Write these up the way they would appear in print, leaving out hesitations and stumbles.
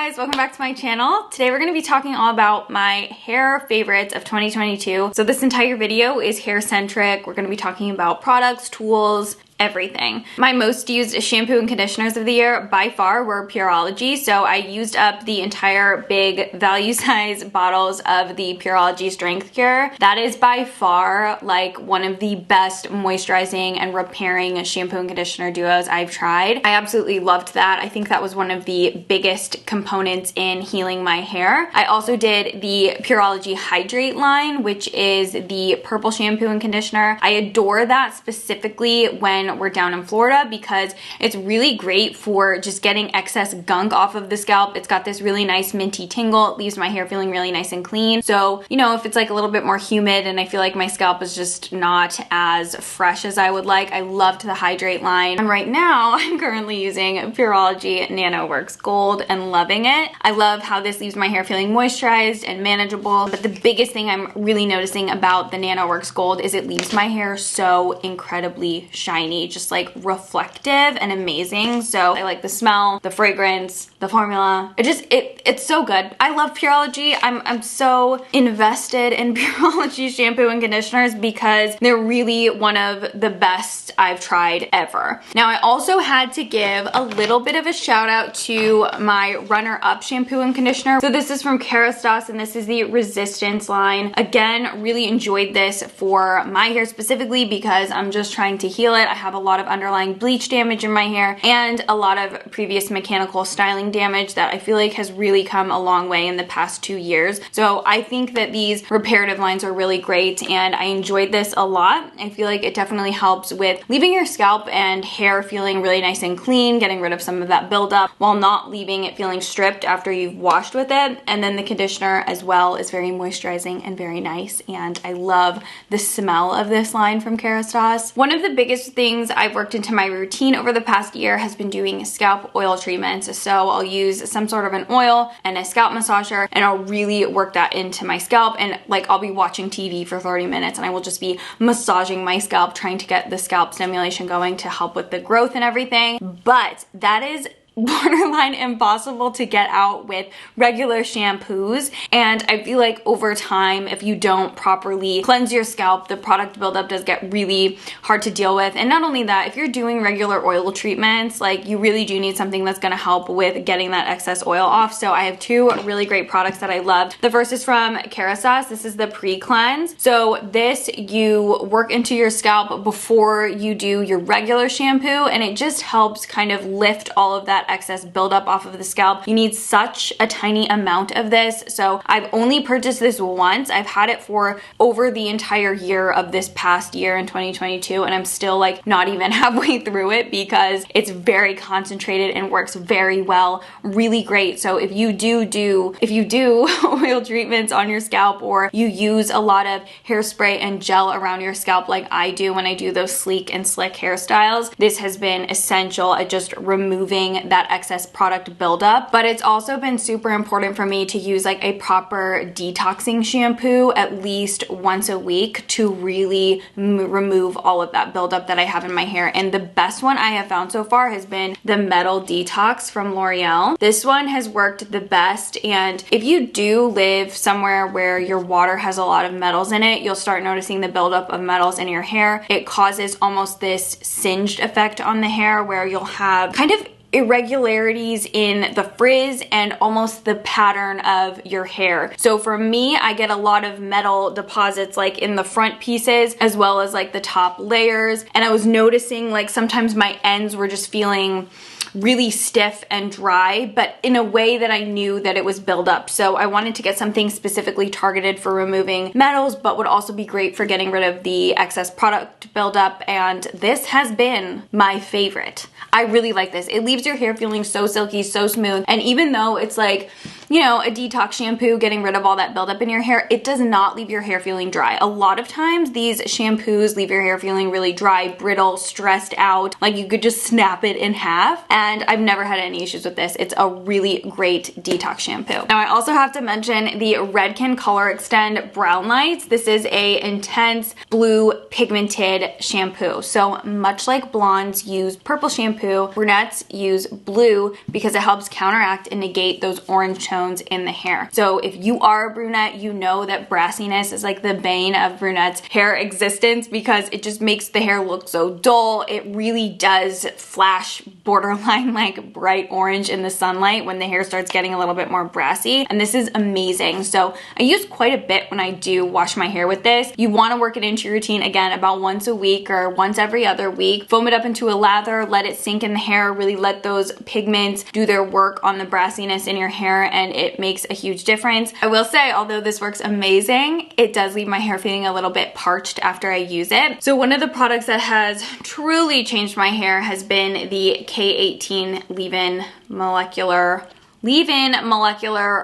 guys, welcome back to my channel. Today we're going to be talking all about my hair favorites of 2022. So this entire video is hair centric. We're going to be talking about products, tools, everything. My most used shampoo and conditioners of the year by far were Pureology. So I used up the entire big value size bottles of the Pureology Strength Cure. That is by far like one of the best moisturizing and repairing shampoo and conditioner duos I've tried. I absolutely loved that. I think that was one of the biggest components in healing my hair. I also did the Pureology Hydrate line, which is the purple shampoo and conditioner. I adore that specifically when we're down in Florida because it's really great for just getting excess gunk off of the scalp. It's got this really nice minty tingle. It leaves my hair feeling really nice and clean. So, you know, if it's like a little bit more humid and I feel like my scalp is just not as fresh as I would like, I loved the Hydrate line. And right now I'm currently using Pureology Nano Works Gold and loving it. I love how this leaves my hair feeling moisturized and manageable. But the biggest thing I'm really noticing about the Nano Works Gold is it leaves my hair so incredibly shiny, just like reflective and amazing. So I like the smell, the fragrance, the formula. It's so good. I love Pureology. I'm so invested in Pureology shampoo and conditioners because they're really one of the best I've tried ever. Now I also had to give a little bit of a shout out to my runner-up shampoo and conditioner. So this is from Kerastase and this is the Resistance line. Again, really enjoyed this for my hair specifically because I'm just trying to heal it. I have a lot of underlying bleach damage in my hair and a lot of previous mechanical styling damage that I feel like has really come a long way in the past 2 years. So I think that these reparative lines are really great and I enjoyed this a lot. I feel like it definitely helps with leaving your scalp and hair feeling really nice and clean, getting rid of some of that buildup while not leaving it feeling stripped after you've washed with it. And then the conditioner as well is very moisturizing and very nice, and I love the smell of this line from Kerastase. One of the biggest things I've worked into my routine over the past year has been doing scalp oil treatments. So I'll use some sort of an oil and a scalp massager and I'll really work that into my scalp, and like I'll be watching TV for 30 minutes and I will just be massaging my scalp, trying to get the scalp stimulation going to help with the growth and everything. But that is borderline impossible to get out with regular shampoos, and I feel like over time if you don't properly cleanse your scalp, the product buildup does get really hard to deal with. And not only that, if you're doing regular oil treatments, like you really do need something that's going to help with getting that excess oil off. So I have two really great products that I love. The first is from Kerastase. This is the pre-cleanse. So this you work into your scalp before you do your regular shampoo, and it just helps kind of lift all of that excess buildup off of the scalp. You need such a tiny amount of this. So I've only purchased this once. I've had it for over the entire year of this past year in 2022, and I'm still like not even halfway through it because it's very concentrated and works very well. Really great. So if you do oil treatments on your scalp, or you use a lot of hairspray and gel around your scalp like I do when I do those sleek and slick hairstyles, this has been essential at just removing that excess product buildup. But it's also been super important for me to use like a proper detoxing shampoo at least once a week to really remove all of that buildup that I have in my hair. And the best one I have found so far has been the Metal Detox from L'Oreal. This one has worked the best, and if you do live somewhere where your water has a lot of metals in it, you'll start noticing the buildup of metals in your hair. It causes almost this singed effect on the hair where you'll have kind of irregularities in the frizz and almost the pattern of your hair. So for me, I get a lot of metal deposits like in the front pieces as well as like the top layers, and I was noticing like sometimes my ends were just feeling really stiff and dry, but in a way that I knew that it was buildup. So I wanted to get something specifically targeted for removing metals, but would also be great for getting rid of the excess product buildup, and this has been my favorite. I really like this. It leaves your hair feeling so silky, so smooth, and even though it's like, you know, a detox shampoo getting rid of all that buildup in your hair, it does not leave your hair feeling dry. A lot of times these shampoos leave your hair feeling really dry, brittle, stressed out, like you could just snap it in half. And and I've never had any issues with this. It's a really great detox shampoo. Now I also have to mention the Redken Color Extend Brown Lights. This is a intense blue pigmented shampoo. So much like blondes use purple shampoo, brunettes use blue because it helps counteract and negate those orange tones in the hair. So if you are a brunette, you know that brassiness is like the bane of brunettes' hair existence because it just makes the hair look so dull. It really does flash borderline like bright orange in the sunlight when the hair starts getting a little bit more brassy, and this is amazing. So I use quite a bit when I do wash my hair with this. You want to work it into your routine again about once a week or once every other week. Foam it up into a lather, let it sink in the hair, really let those pigments do their work on the brassiness in your hair, and it makes a huge difference. I will say, although this works amazing, it does leave my hair feeling a little bit parched after I use it. So one of the products that has truly changed my hair has been the K18 Leave-In Molecular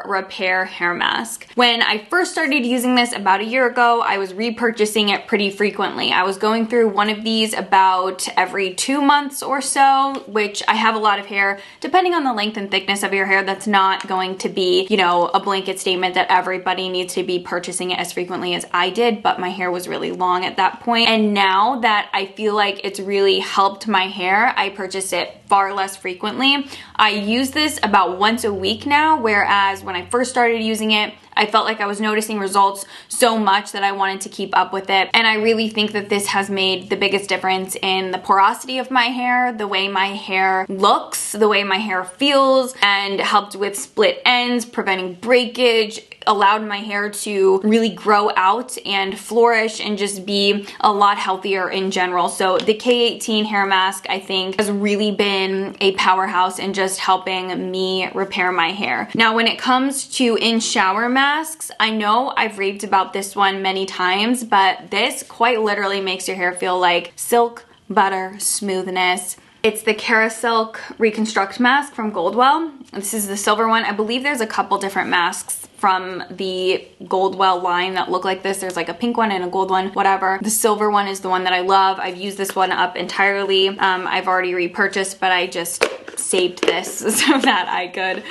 Repair Hair Mask. When I first started using this about a year ago, I was repurchasing it pretty frequently. I was going through one of these about every 2 months or so, which I have a lot of hair. Depending on the length and thickness of your hair, that's not going to be, you know, a blanket statement that everybody needs to be purchasing it as frequently as I did, but my hair was really long at that point. And now that I feel like it's really helped my hair, I purchase it far less frequently. I use this about once a week now, whereas when I first started using it, I felt like I was noticing results so much that I wanted to keep up with it. And I really think that this has made the biggest difference in the porosity of my hair, the way my hair looks, the way my hair feels, and helped with split ends, preventing breakage, allowed my hair to really grow out and flourish and just be a lot healthier in general. So the K18 hair mask, I think, has really been a powerhouse in just helping me repair my hair. Now, when it comes to in-shower masks, I know I've raved about this one many times, but this quite literally makes your hair feel like silk, butter, smoothness. It's the Carasilk Reconstruct Mask from Goldwell. This is the silver one. I believe there's a couple different masks from the Goldwell line that look like this. There's like a pink one and a gold one, whatever. The silver one is the one that I love. I've used this one up entirely. I've already repurchased, but I just saved this so that I could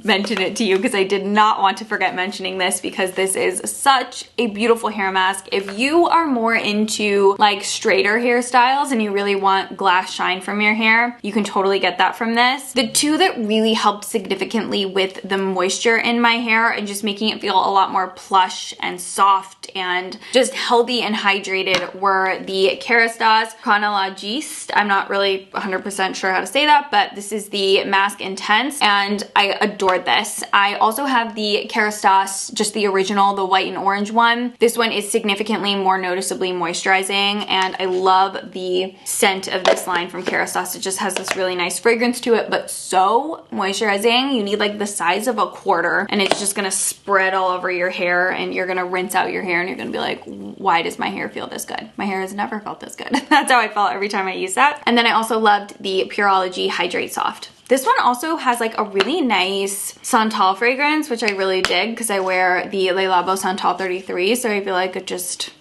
mention it to you because I did not want to forget mentioning this because this is such a beautiful hair mask. If you are more into like straighter hairstyles and you really want glass shine from your hair, you can totally get that from this. The two that really helped significantly with the moisture in my hair and just making it feel a lot more plush and soft and just healthy and hydrated were the Kerastase Chronologiste. I'm not really 100% sure how to say that, but this is the Mask Intense, and I adored this. I also have the Kerastase, just the original, the white and orange one. This one is significantly more noticeably moisturizing, and I love the scent of this line from Kerastase. It just has this really nice fragrance to it, but so moisturizing. You need like the size of a quarter, and it's just gonna spread all over your hair, and you're gonna rinse out your hair, and you're gonna be like, why does my hair feel this good? My hair has never felt this good. That's how I felt every time I use that. And then I also loved the Pureology Hydrate Soft. This one also has like a really nice Santal fragrance, which I really dig because I wear the Le Labo Santal 33, so I feel like it just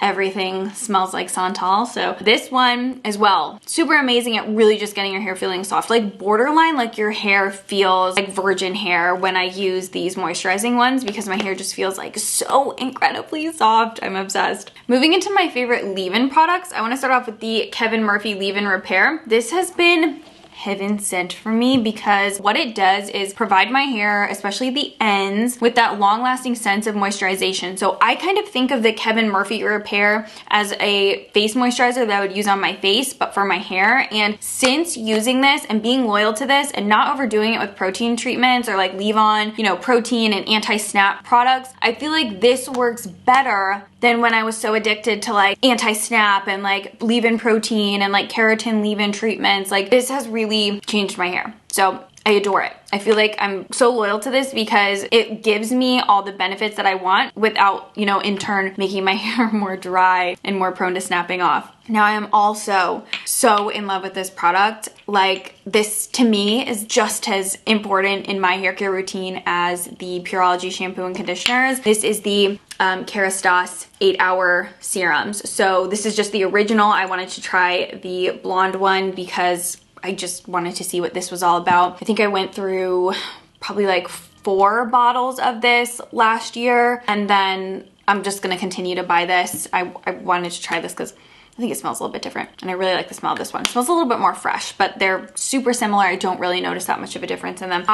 everything smells like Santal. So this one as well, super amazing at really just getting your hair feeling soft, like borderline like your hair feels like virgin hair when I use these moisturizing ones because my hair just feels like so incredibly soft. I'm obsessed. Moving into my favorite leave-in products, I want to start off with the Kevin Murphy Leave-In Repair. This has been heaven sent for me because what it does is provide my hair, especially the ends, with that long-lasting sense of moisturization. So I kind of think of the Kevin Murphy Repair as a face moisturizer that I would use on my face, but for my hair. And since using this and being loyal to this and not overdoing it with protein treatments or like leave-on, you know, protein and anti-snap products, I feel like this works better than when I was so addicted to like anti-snap and like leave-in protein and like keratin leave-in treatments. Like this has really changed my hair. So I adore it. I feel like I'm so loyal to this because it gives me all the benefits that I want without, you know, in turn making my hair more dry and more prone to snapping off. Now I am also so in love with this product. Like this to me is just as important in my hair care routine as the Pureology shampoo and conditioners. This is the Kerastase 8-hour serums. So this is just the original. I wanted to try the blonde one because I just wanted to see what this was all about. I think I went through probably like 4 bottles of this last year, and then I'm just gonna continue to buy this. I wanted to try this because I think it smells a little bit different, and I really like the smell of this one. It smells a little bit more fresh, but they're super similar. I don't really notice that much of a difference in them. If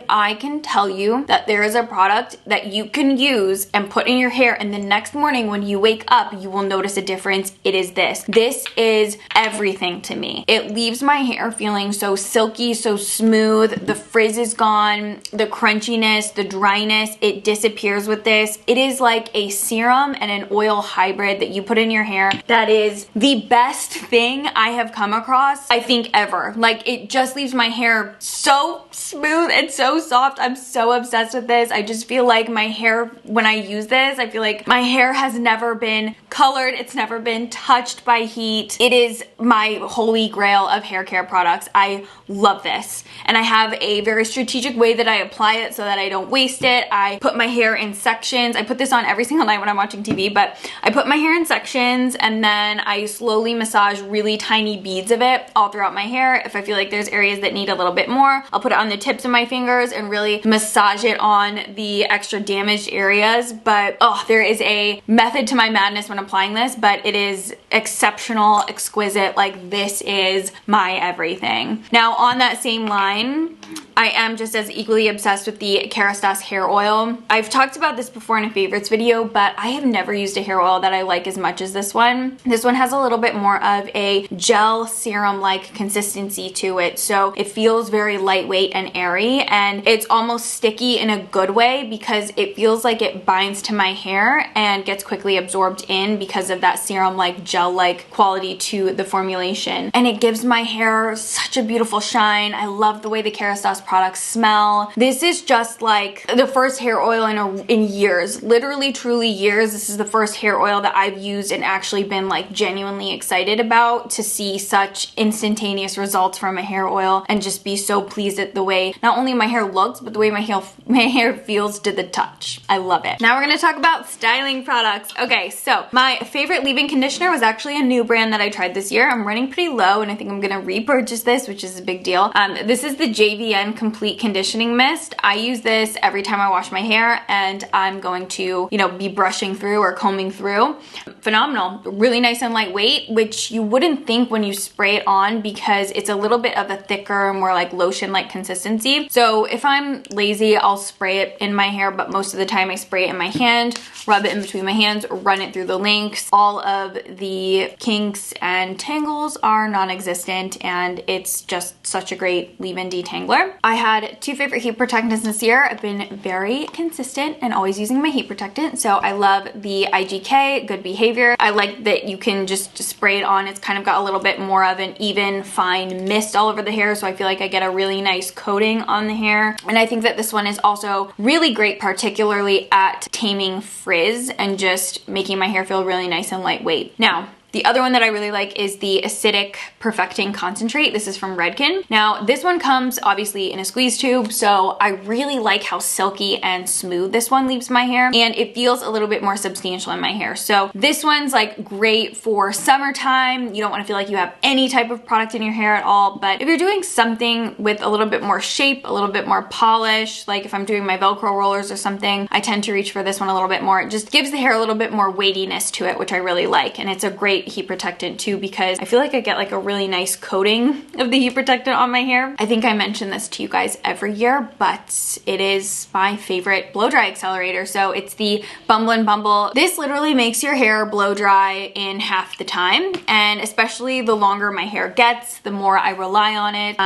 I can tell you that there is a product that you can use and put in your hair, and the next morning when you wake up, you will notice a difference, it is this. This is everything to me. It leaves my hair feeling so silky, so smooth. The frizz is gone, the crunchiness, the dryness, it disappears with this. It is like a serum and an oil hybrid that you put in your hair. That is the best thing I have come across, I think, ever. Like, it just leaves my hair so smooth and so soft. I'm so obsessed with this. I just feel like my hair, when I use this, I feel like my hair has never been colored. It's never been touched by heat. It is my holy grail of hair care products. I love this. And I have a very strategic way that I apply it so that I don't waste it. I put my hair in sections. I put this on every single night when I'm watching TV, but I put my hair in sections, and then I slowly massage really tiny beads of it all throughout my hair. If I feel like there's areas that need a little bit more, I'll put it on the tips of my fingers and really massage it on the extra damaged areas. But oh, there is a method to my madness when applying this, but it is exceptional, exquisite. Like, this is my everything. Now, on that same line, I am just as equally obsessed with the Kerastase hair oil. I've talked about this before in a favorites video, but I have never used a hair oil that I like as much as this one. This one has a little bit more of a gel serum-like consistency to it, so it feels very lightweight and airy, and it's almost sticky in a good way because it feels like it binds to my hair and gets quickly absorbed in because of that serum-like, gel-like quality to the formulation. And it gives my hair such a beautiful shine. I love the way the Kerastase products smell. This is just like the first hair oil in years, literally truly years. This is the first hair oil that I've used and actually been like genuinely excited about, to see such instantaneous results from a hair oil and just be so pleased at the way not only my hair looks, but the way my hair feels to the touch. I love it. Now we're gonna talk about styling products. Okay, so my favorite leave-in conditioner was actually a new brand that I tried this year. I'm running pretty low, and I think I'm gonna repurchase this, which is a big deal. This is the JVN Complete Conditioning Mist. I use this every time I wash my hair, and I'm going to, you know, be brushing through or combing through. Phenomenal. Really nice and lightweight, which you wouldn't think when you spray it on because it's a little bit of a thicker, more like lotion-like consistency. So if I'm lazy, I'll spray it in my hair, but most of the time I spray it in my hand, rub it in between my hands, run it through the links. All of the kinks and tangles are non-existent, and it's just such a great leave-in detangler. I had 2 favorite heat protectants this year. I've been very consistent and always using my heat protectant, so I love the IGK Good Behavior. I like that you can just spray it on. It's kind of got a little bit more of an even, fine mist all over the hair, so I feel like I get a really nice coating on the hair. And I think that this one is also really great, particularly at taming frizz and just making my hair feel really nice and lightweight. Now, the other one that I really like is the Acidic Perfecting Concentrate. This is from Redken. Now, this one comes obviously in a squeeze tube, so I really like how silky and smooth this one leaves my hair, and it feels a little bit more substantial in my hair. So this one's like great for summertime. You don't want to feel like you have any type of product in your hair at all, but if you're doing something with a little bit more shape, a little bit more polish, like if I'm doing my Velcro rollers or something, I tend to reach for this one a little bit more. It just gives the hair a little bit more weightiness to it, which I really like, and it's a great heat protectant too because I feel like I get like a really nice coating of the heat protectant on my hair. I think I mention this to you guys every year, but it is my favorite blow dry accelerator. So it's the Bumble and Bumble. This literally makes your hair blow dry in half the time, and especially the longer my hair gets, the more I rely on it.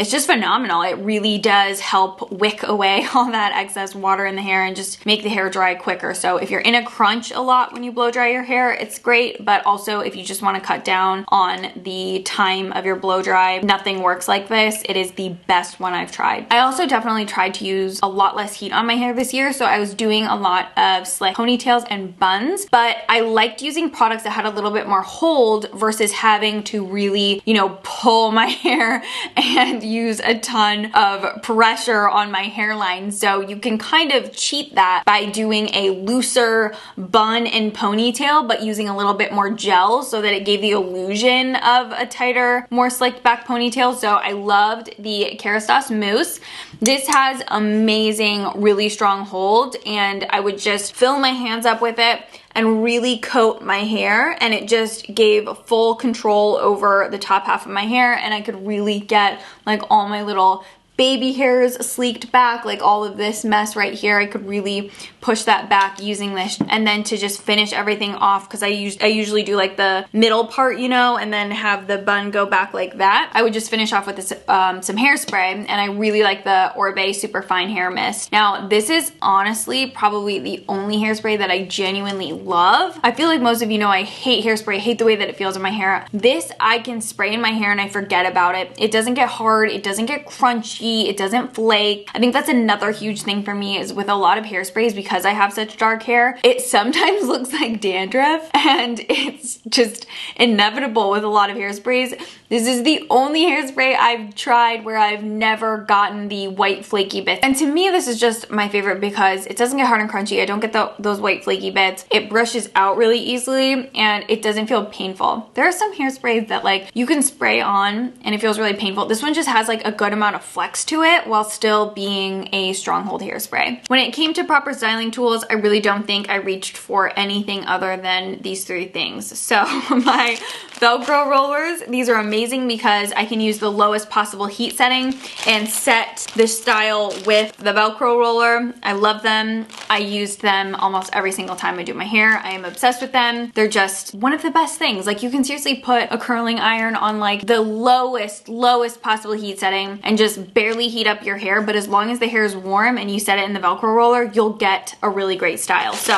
It's just phenomenal. It really does help wick away all that excess water in the hair and just make the hair dry quicker. So if you're in a crunch a lot when you blow dry your hair, it's great, but also if you just want to cut down on the time of your blow dry, nothing works like this. It is the best one I've tried. I also definitely tried to use a lot less heat on my hair this year, so I was doing a lot of slick ponytails and buns, but I liked using products that had a little bit more hold versus having to really, you know, pull my hair and use a ton of pressure on my hairline. So you can kind of cheat that by doing a looser bun and ponytail, but using a little bit more gel full so that it gave the illusion of a tighter, more slicked back ponytail. So I loved the Kerastase Mousse. This has amazing, really strong hold, and I would just fill my hands up with it and really coat my hair, and it just gave full control over the top half of my hair, and I could really get like all my little baby hairs sleeked back, like all of this mess right here. I could really push that back using this. And then to just finish everything off, because I usually do like the middle part, you know, and then have the bun go back like that. I would just finish off with this some hairspray, and I really like the Orbe Super Fine Hair Mist. Now, this is honestly probably the only hairspray that I genuinely love. I feel like most of you know I hate hairspray, I hate the way that it feels in my hair. This I can spray in my hair and I forget about it. It doesn't get hard, it doesn't get crunchy, it doesn't flake. I think that's another huge thing for me is with a lot of hairsprays, because I have such dark hair, it sometimes looks like dandruff, and it's just inevitable with a lot of hairsprays. This is the only hairspray I've tried where I've never gotten the white flaky bits. And to me, this is just my favorite because it doesn't get hard and crunchy. I don't get those white flaky bits. It brushes out really easily and it doesn't feel painful. There are some hairsprays that like you can spray on and it feels really painful. This one just has like a good amount of flex to it while still being a stronghold hairspray. When it came to proper styling tools, I really don't think I reached for anything other than these three things. So my Velcro rollers, these are amazing because I can use the lowest possible heat setting and set the style with the Velcro roller. I love them. I use them almost every single time I do my hair. I am obsessed with them. They're just one of the best things. Like you can seriously put a curling iron on like the lowest possible heat setting and just barely heat up your hair, but as long as the hair is warm and you set it in the Velcro roller, you'll get a really great style. So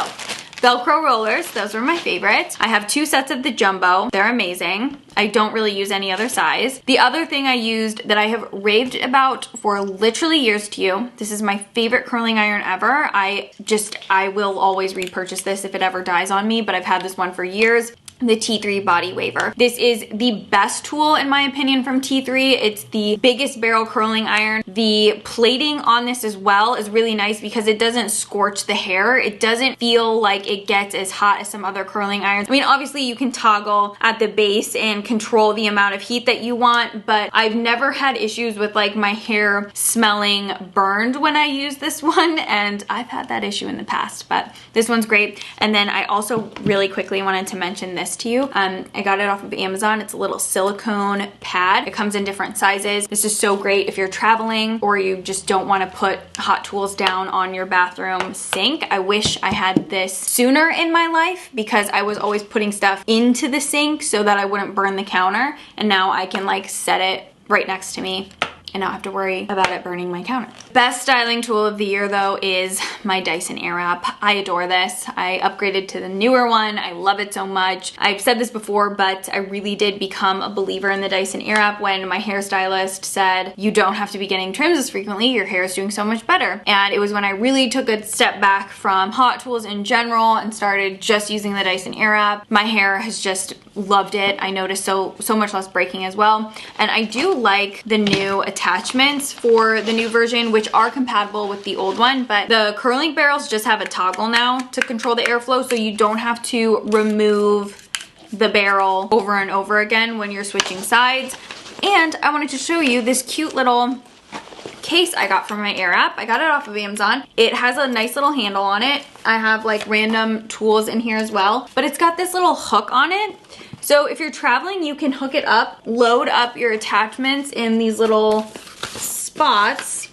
Velcro rollers, those are my favorites. I have 2 sets of the jumbo. They're amazing. I don't really use any other size. The other thing I used that I have raved about for literally years to you, this is my favorite curling iron ever. I will always repurchase this if it ever dies on me, but I've had this one for years. The T3 Body Waver. This is the best tool in my opinion from T3. It's the biggest barrel curling iron. The plating on this as well is really nice because it doesn't scorch the hair. It doesn't feel like it gets as hot as some other curling irons. I mean, obviously you can toggle at the base and control the amount of heat that you want, but I've never had issues with like my hair smelling burned when I use this one, and I've had that issue in the past, but this one's great. And then I also really quickly wanted to mention this to you. I got it off of Amazon. It's a little silicone pad. It comes in different sizes. This is so great if you're traveling or you just don't want to put hot tools down on your bathroom sink. I wish I had this sooner in my life because I was always putting stuff into the sink so that I wouldn't burn the counter, and now I can like set it right next to me and not have to worry about it burning my counter. Best styling tool of the year though is my Dyson Airwrap. I adore this. I upgraded to the newer one. I love it so much. I've said this before, but I really did become a believer in the Dyson Airwrap when my hairstylist said, you don't have to be getting trims as frequently, your hair is doing so much better. And it was when I really took a step back from hot tools in general and started just using the Dyson Airwrap. My hair has just loved it. I noticed so much less breaking as well. And I do like the new attachments for the new version, which are compatible with the old one, but the curling barrels just have a toggle now to control the airflow, so you don't have to remove the barrel over and over again when you're switching sides. And I wanted to show you this cute little case I got from my Airwrap. I got it off of Amazon. It has a nice little handle on it. I have like random tools in here as well, but it's got this little hook on it. So if you're traveling, you can hook it up, load up your attachments in these little spots.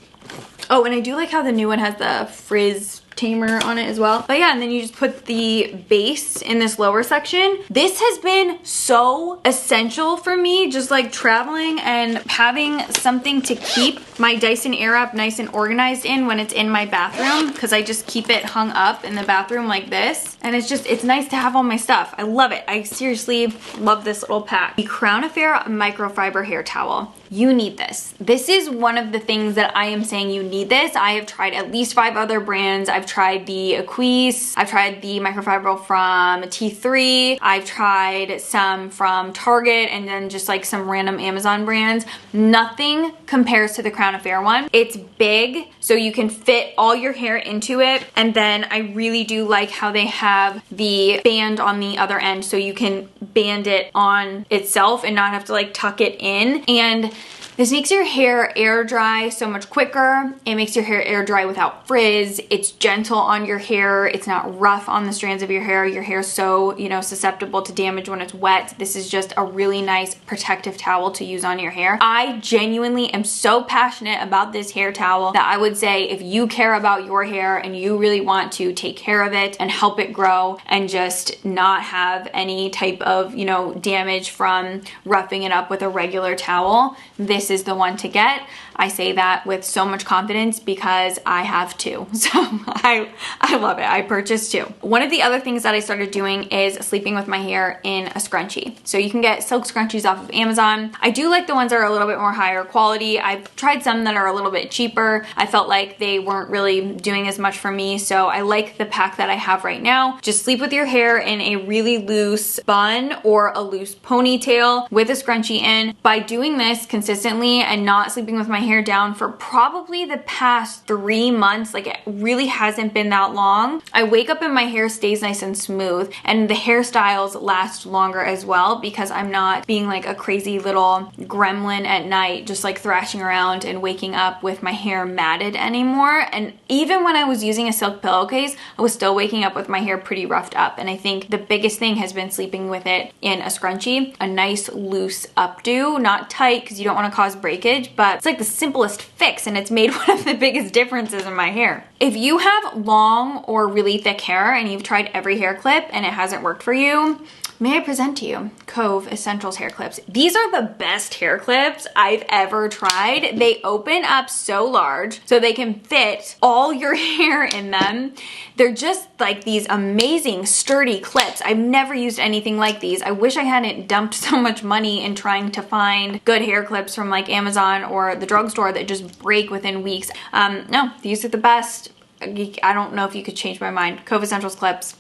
Oh, and I do like how the new one has the frizz tamer on it as well. But yeah, and then you just put the base in this lower section. This has been so essential for me, just like traveling and having something to keep my Dyson Airwrap nice and organized in when it's in my bathroom, because I just keep it hung up in the bathroom like this. And it's nice to have all my stuff. I love it. I seriously love this little pack. The Crown Affair microfiber hair towel. you need this. This is one of the things that I am saying you need this. I have tried at least 5 other brands. I've tried the Aquise, I've tried the microfiber from T3, I've tried some from Target, and then just like some random Amazon brands. Nothing compares to the Crown Affair one. It's big, so you can fit all your hair into it. And then I really do like how they have the band on the other end, so you can band it on itself and not have to like tuck it in. And this makes your hair air dry so much quicker. It makes your hair air dry without frizz. It's gentle on your hair. It's not rough on the strands of your hair. Your hair is so, you know, susceptible to damage when it's wet. This is just a really nice protective towel to use on your hair. I genuinely am so passionate about this hair towel that I would say if you care about your hair and you really want to take care of it and help it grow and just not have any type of, you know, damage from roughing it up with a regular towel, this is the one to get. I say that with so much confidence because I have 2. So I love it. I purchased 2. One of the other things that I started doing is sleeping with my hair in a scrunchie. So you can get silk scrunchies off of Amazon. I do like the ones that are a little bit more higher quality. I've tried some that are a little bit cheaper. I felt like they weren't really doing as much for me. So I like the pack that I have right now. Just sleep with your hair in a really loose bun or a loose ponytail with a scrunchie in. By doing this consistently and not sleeping with my hair down for probably the past 3 months, like it really hasn't been that long, I wake up and my hair stays nice and smooth, and the hairstyles last longer as well because I'm not being like a crazy little gremlin at night just like thrashing around and waking up with my hair matted anymore. And even when I was using a silk pillowcase, I was still waking up with my hair pretty roughed up. And I think the biggest thing has been sleeping with it in a scrunchie, a nice loose updo, not tight because you don't want to cause breakage, but it's like the simplest fix and it's made one of the biggest differences in my hair. If you have long or really thick hair and you've tried every hair clip and it hasn't worked for you, may I present to you Cove Essentials hair clips. These are the best hair clips I've ever tried. They open up so large so they can fit all your hair in them. They're just like these amazing sturdy clips. I've never used anything like these. I wish I hadn't dumped so much money in trying to find good hair clips from like Amazon or the drugstore that just break within weeks. No, these are the best. I don't know if you could change my mind. Cove Essentials clips.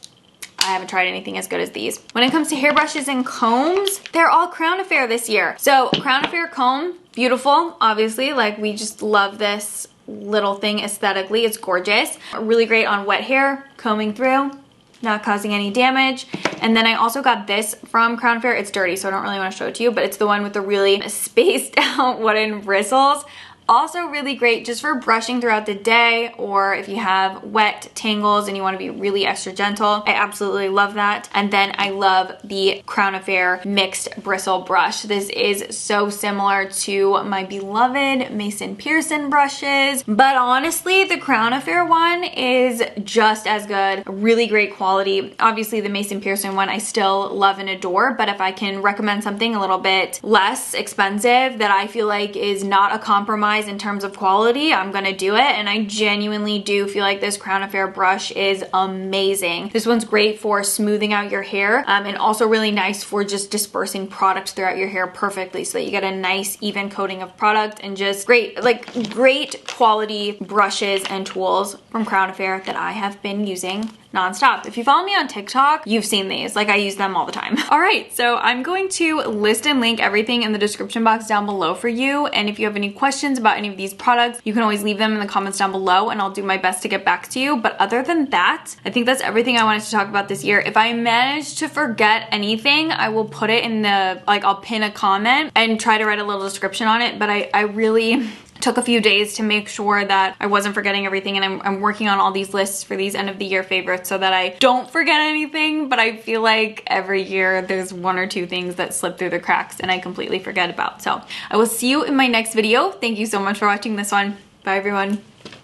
I haven't tried anything as good as these. When it comes to hairbrushes and combs, they're all Crown Affair this year. So Crown Affair comb, beautiful, obviously. Like we just love this little thing aesthetically. It's gorgeous. Really great on wet hair, combing through, not causing any damage. And then I also got this from Crown Affair. It's dirty, so I don't really want to show it to you, but it's the one with the really spaced out wooden bristles. Also really great just for brushing throughout the day, or if you have wet tangles and you want to be really extra gentle. I absolutely love that. And then I love the Crown Affair mixed bristle brush. This is so similar to my beloved Mason Pearson brushes, but honestly the Crown Affair one is just as good. Really great quality. Obviously the Mason Pearson one I still love and adore, but if I can recommend something a little bit less expensive that I feel like is not a compromise in terms of quality, I'm gonna do it. And I genuinely do feel like this Crown Affair brush is amazing. This one's great for smoothing out your hair, and also really nice for just dispersing product throughout your hair perfectly so that you get a nice even coating of product, and just great, like great quality brushes and tools from Crown Affair that I have been using nonstop. If you follow me on TikTok, you've seen these. Like I use them all the time. All right, so I'm going to list and link everything in the description box down below for you. And if you have any questions about any of these products, you can always leave them in the comments down below and I'll do my best to get back to you. But other than that, I think that's everything I wanted to talk about this year. If I manage to forget anything, I will put it in the, like I'll pin a comment and try to write a little description on it. But I really took a few days to make sure that I wasn't forgetting everything, and I'm working on all these lists for these end of the year favorites so that I don't forget anything. But I feel like every year there's 1 or 2 things that slip through the cracks and I completely forget about. So I will see you in my next video. Thank you so much for watching this one. Bye everyone.